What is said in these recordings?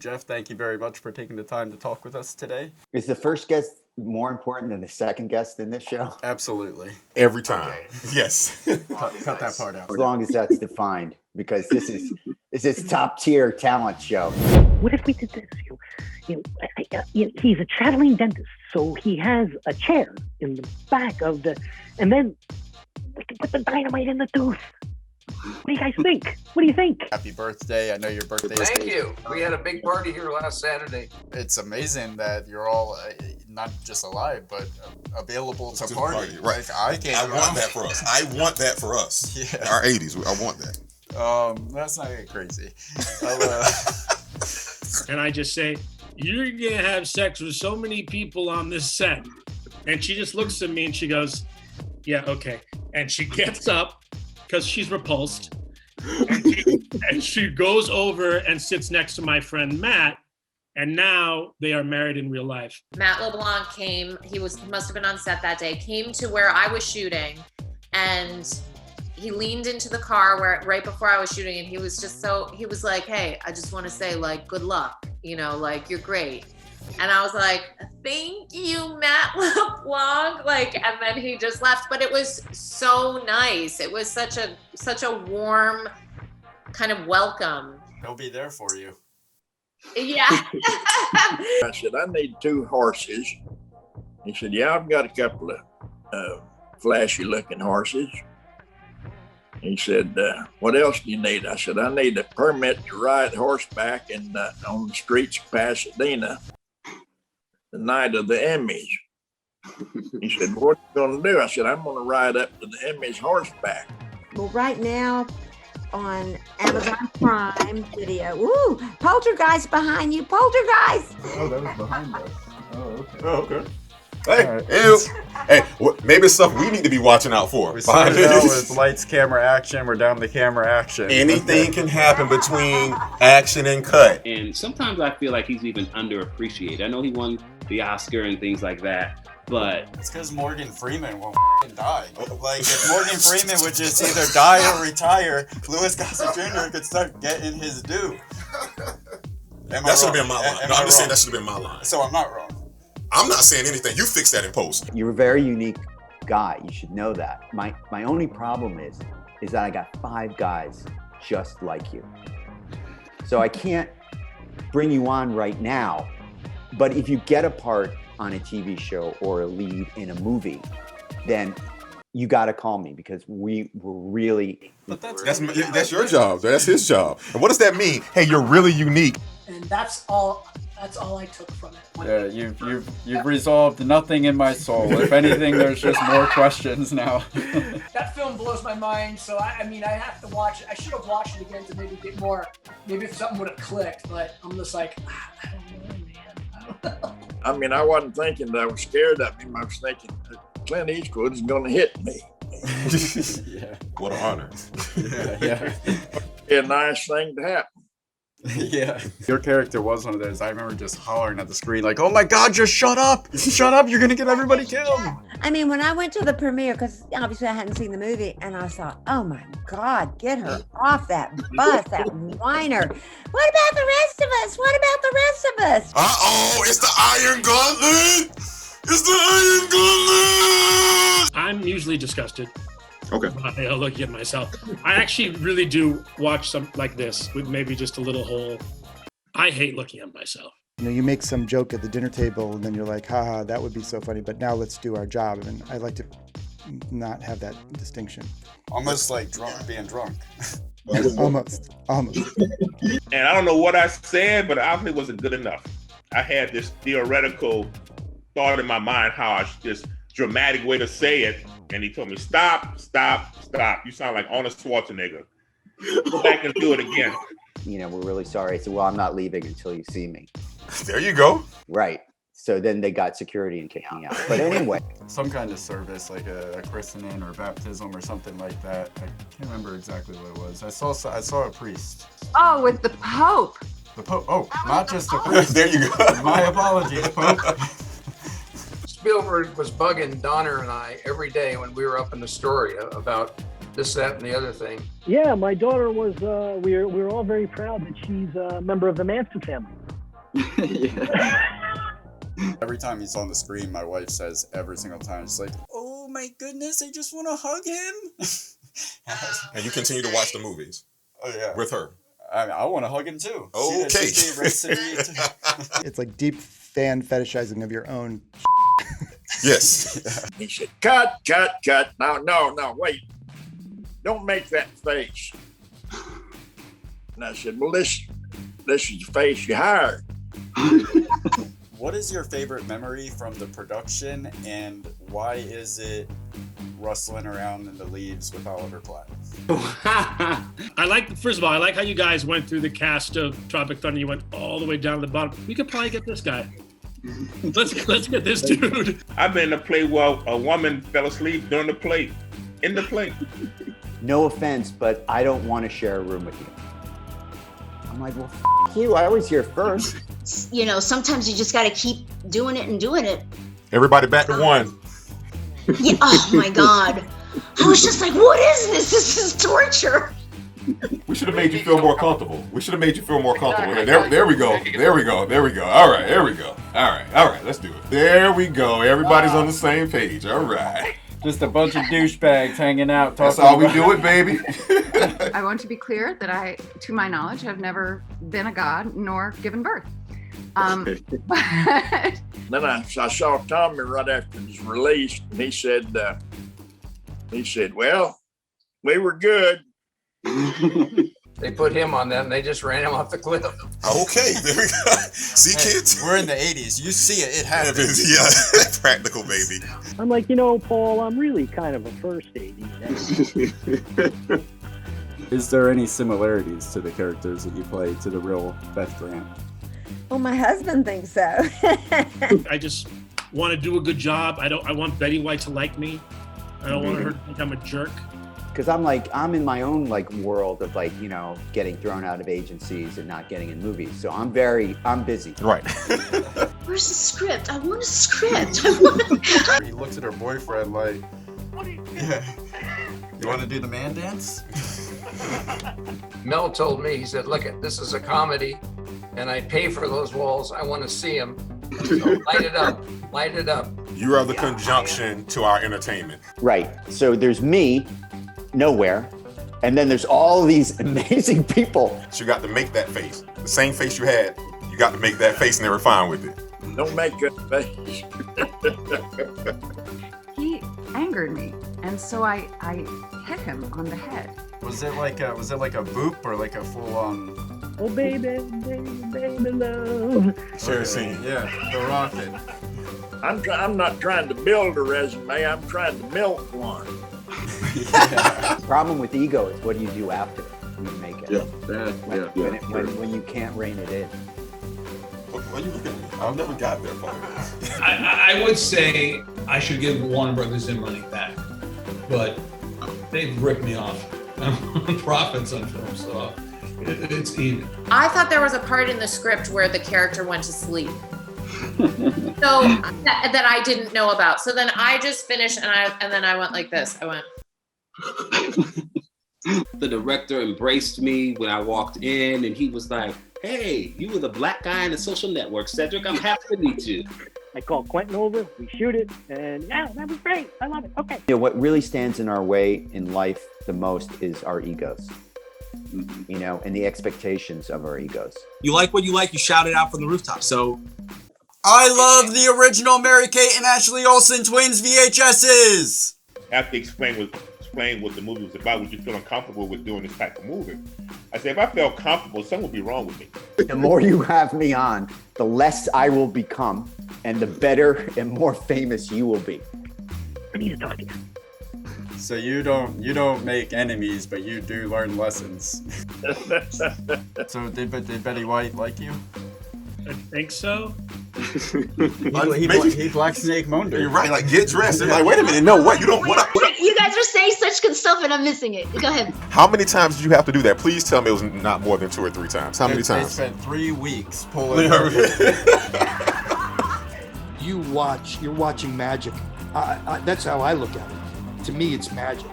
Jeff, thank you very much for taking the time to talk with us today. Is the first guest more important than the second guest in this show? Absolutely. Every time. Okay. Yes. Cut that part out. As long as that's defined, because this is top tier talent show. What if we did this? He's a traveling dentist, so he has a chair in the back of the, and then we can put the dynamite in the tooth. What do you guys think? What do you think? Happy birthday. I know your birthday is... Thank you. We had a big party here last Saturday. It's amazing that you're all not just alive, but available to party. Right. Like, I want that for us. I want that for us. Yeah. Our 80s. I want that. Let's not get crazy. And I just say, you're going to have sex with so many people on this set. And she just looks at me and she goes, yeah, okay. And she gets up because she's repulsed. And she goes over and sits next to my friend Matt. And now they are married in real life. Matt LeBlanc came, he must have been on set that day, came to where I was shooting, and he leaned into the car right before I was shooting, and he was like, hey, I just want to say, like, good luck, like, you're great. And I was like, thank you, Matt LeBlanc. And then he just left, but it was so nice. It was such a warm kind of welcome. He'll be there for you. Yeah. I said, I need 2 horses. He said, yeah, I've got a couple of flashy looking horses. He said, what else do you need? I said, I need a permit to ride horseback on the streets of Pasadena the night of the Emmys. He said, what are you going to do? I said, I'm going to ride up to the Emmys horseback. Well, right now on Amazon Prime Video. Ooh, Poltergeist behind you, Poltergeist! Oh, that was behind us. Oh, okay. Oh, okay. Hey, maybe it's stuff we need to be watching out for. We started out with lights, camera, action. We're down to camera, action. Anything can happen between action and cut. And sometimes I feel like he's even underappreciated. I know he won the Oscar and things like that, but it's because Morgan Freeman won't die. Like, if Morgan Freeman would just either die or retire, Louis Gossett Jr. could start getting his due. That should have been my line. No, I'm just saying that should have been my line. So I'm not wrong. I'm not saying anything. You fix that in post. You're a very unique guy. You should know that. My only problem is that I got 5 guys just like you. So I can't bring you on right now. But if you get a part on a TV show or a lead in a movie, then you got to call me, because we were really... But that's your job. That's his job. And what does that mean? Hey, you're really unique. And that's all I took from it. Yeah, you've resolved nothing in my soul. If anything, there's just more questions now. That film blows my mind, so I have to watch it. I should have watched it again to maybe get more, maybe if something would have clicked, but I'm just like, I don't know, man. I don't know. I wasn't thinking that I was scared of him. I was thinking Clint Eastwood is going to hit me. Yeah. What an honor. Yeah. A nice thing to happen. Yeah. Your character was one of those. I remember just hollering at the screen like, oh my God, just shut up. Shut up. You're going to get everybody killed. I mean, when I went to the premiere, because obviously I hadn't seen the movie, and I thought, oh my God, get her off that bus, that whiner. What about the rest of us? What about the rest of us? Uh-oh, it's the Iron Gauntlet. It's the Iron Gauntlet. I'm usually disgusted. Okay. by looking at myself. I actually really do watch some like this with maybe just a little hole. I hate looking at myself. You make some joke at the dinner table and then you're like, haha, that would be so funny, but now let's do our job. And I like to not have that distinction. Almost like being drunk. Almost. And I don't know what I said, but obviously it wasn't good enough. I had this theoretical thought in my mind how I should just dramatic way to say it. And he told me, stop. You sound like Arnold Schwarzenegger. Go back and do it again. We're really sorry. I said, well, I'm not leaving until you see me. There you go. Right. So then they got security and kicked me out. But anyway. Some kind of service, like a christening or baptism or something like that. I can't remember exactly what it was. I saw a priest. Oh, with the Pope. The Pope. Oh, not just a priest. There you go. My apologies, Pope. Spielberg was bugging Donner and I every day when we were up in the story about this, that, and the other thing. Yeah, my daughter was, we were all very proud that she's a member of the Manson family. Every time he's on the screen, my wife says every single time, she's like, "Oh my goodness, I just want to hug him." And you continue to watch the movies. Oh yeah, with her. I want to hug him too. Okay. It's like deep fan fetishizing of your own. Yes. He said, cut. No, wait. Don't make that face. And I said, well, this is the face you hired. What is your favorite memory from the production, and why is it rustling around in the leaves with Oliver Platt? First of all, I like how you guys went through the cast of Tropic Thunder. You went all the way down to the bottom. We could probably get this guy. Let's get this dude. I've been in a play where a woman fell asleep during the play, in the play. No offense, but I don't want to share a room with you. I'm like, well, f you. I always hear first. You know, sometimes you just got to keep doing it and doing it. Everybody back to one. Yeah. Oh my God. I was just like, what is this? This is torture. We should have made you feel more comfortable. There we go. All right, there we go. All right, let's do it. There we go. Everybody's on the same page. All right. Just a bunch of douchebags hanging out. That's how we do it, baby. I want to be clear that I, to my knowledge, have never been a god nor given birth. Then I saw Tommy right after his release, and he said, well, we were good. They put him on them. They just ran him off the cliff. Okay, there we go. See, kids? We're in the 80s. You see it. It happens. Yeah, practical, baby. I'm like, Paul, I'm really kind of a first 80s. Is there any similarities to the characters that you play to the real Beth Grant? Well, my husband thinks so. I just want to do a good job. I want Betty White to like me. I don't want her to think I'm a jerk. Because I'm in my own world of getting thrown out of agencies and not getting in movies. So I'm busy. Right. Where's the script? I want a script. He looks at her boyfriend like, yeah. You want to do the man dance? Mel told me, he said, look, this is a comedy and I pay for those walls. I want to see them. So light it up. You are the conjunction to our entertainment. Right. So there's me, nowhere, and then there's all these amazing people. So you got to make that face. The same face you had, you got to make that face and they were fine with it. Don't make that face. He angered me, and so I hit him on the head. Was it like a boop or like a full on? Oh baby, baby love. Sure, scene. Yeah, the rocket. I'm not trying to build a resume. I'm trying to milk one. The problem with ego is what do you do after you make it? When you can't rein it in. Why you looking at me? I've never got there, Paul. I would say I should give Warner Brothers their money back, but they've ripped me off on profits on film, so it's even. I thought there was a part in the script where the character went to sleep. So that I didn't know about. So then I just finished and then I went like this. I went. The director embraced me when I walked in and he was like, hey, you were the black guy in the Social Network, Cedric. I'm happy to meet you. I call Quentin over, we shoot it, and yeah, that was great. I love it. Okay. What really stands in our way in life the most is our egos. And the expectations of our egos. You like what you like, you shout it out from the rooftop. So I love the original Mary-Kate and Ashley Olsen twins VHSs. After explain what the movie was about, was you feeling comfortable with doing this type of movie? I said, if I felt comfortable, something would be wrong with me. The more you have me on, the less I will become, and the better and more famous you will be. I need to talk to you. So you don't make enemies, but you do learn lessons. So did Betty White like you? I think so. He Black Snake moaned her. You're right, like get dressed. They're like, wait a minute, no, what? You don't what? You guys are saying such good stuff and I'm missing it. Go ahead. How many times did you have to do that? Please tell me it was not more than 2 or 3 times. How many times? They spent 3 weeks pulling You're watching magic. That's how I look at it. To me, it's magic.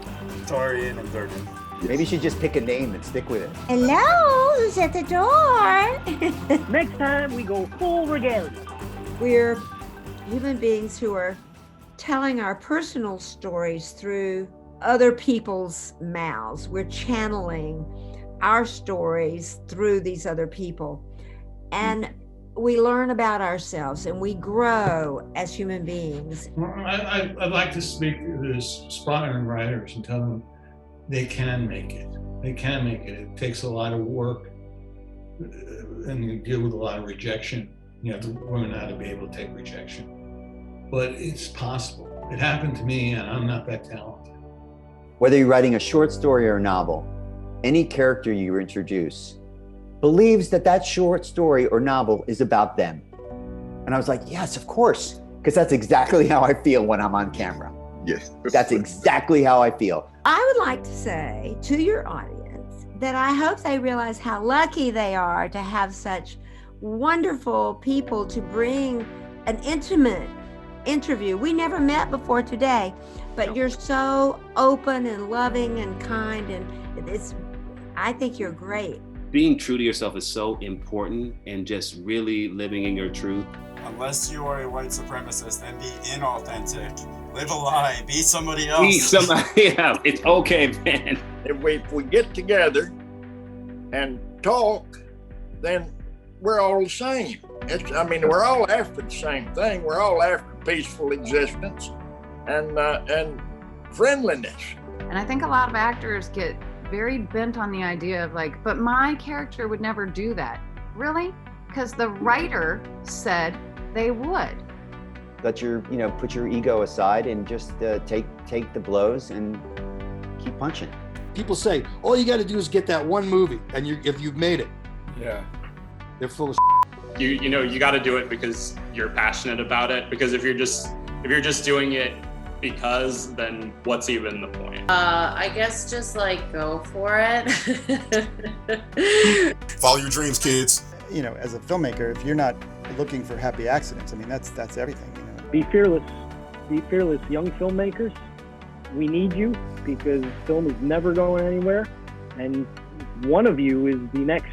Tarian and Durden. Maybe you should just pick a name and stick with it. Hello, who's at the door? Next time we go full regalia. We're human beings who are telling our personal stories through other people's mouths. We're channeling our stories through these other people. And we learn about ourselves and we grow as human beings. I'd like to speak to the aspiring writers and tell them they can make it. They can make it. It takes a lot of work and you deal with a lot of rejection. You have to learn how to be able to take rejection. But it's possible. It happened to me and I'm not that talented. Whether you're writing a short story or a novel, any character you introduce believes that that short story or novel is about them. And I was like, yes, of course, because that's exactly how I feel when I'm on camera. Yes. That's exactly how I feel. I would like to say to your audience that I hope they realize how lucky they are to have such wonderful people to bring an intimate interview. We never met before today, but you're so open and loving and kind, and I think you're great. Being true to yourself is so important, and just really living in your truth. Unless you are a white supremacist, then be inauthentic. Live a lie. Be somebody else. Be somebody else. It's okay, man. If we get together and talk, then we're all the same. We're all after the same thing. We're all after peaceful existence and friendliness. And I think a lot of actors get very bent on the idea of like, but my character would never do that. Really? Because the writer said they would. Let put your ego aside and just take the blows and keep punching. People say, all you got to do is get that one movie, and if you've made it. Yeah. They're full of You got to do it because you're passionate about it. Because if you're just doing it because, then what's even the point? I guess just like go for it. Follow your dreams, kids. As a filmmaker, if you're not looking for happy accidents, that's everything. Be fearless. Be fearless, young filmmakers. We need you because film is never going anywhere, and one of you is the next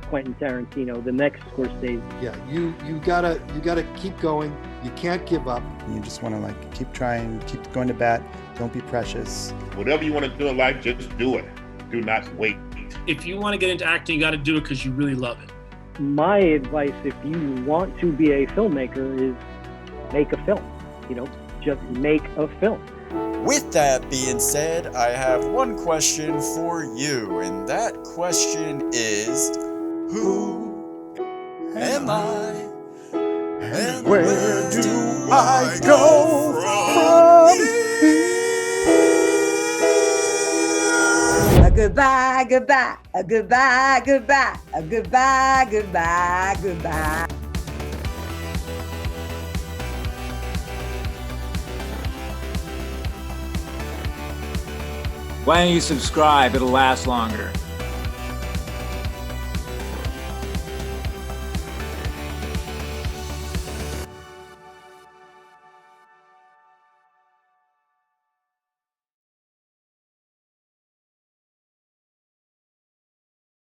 Quentin Tarantino, the next Scorsese. Yeah, you gotta keep going. You can't give up. You just want to keep trying, keep going to bat. Don't be precious. Whatever you want to do in life, just do it. Do not wait. If you want to get into acting, you got to do it because you really love it. My advice, if you want to be a filmmaker, is make a film. Just make a film. With that being said, I have one question for you, and that question is, who am I? And where do I go from A goodbye, goodbye, a goodbye, goodbye, a goodbye, goodbye, goodbye. Why don't you subscribe? It'll last longer.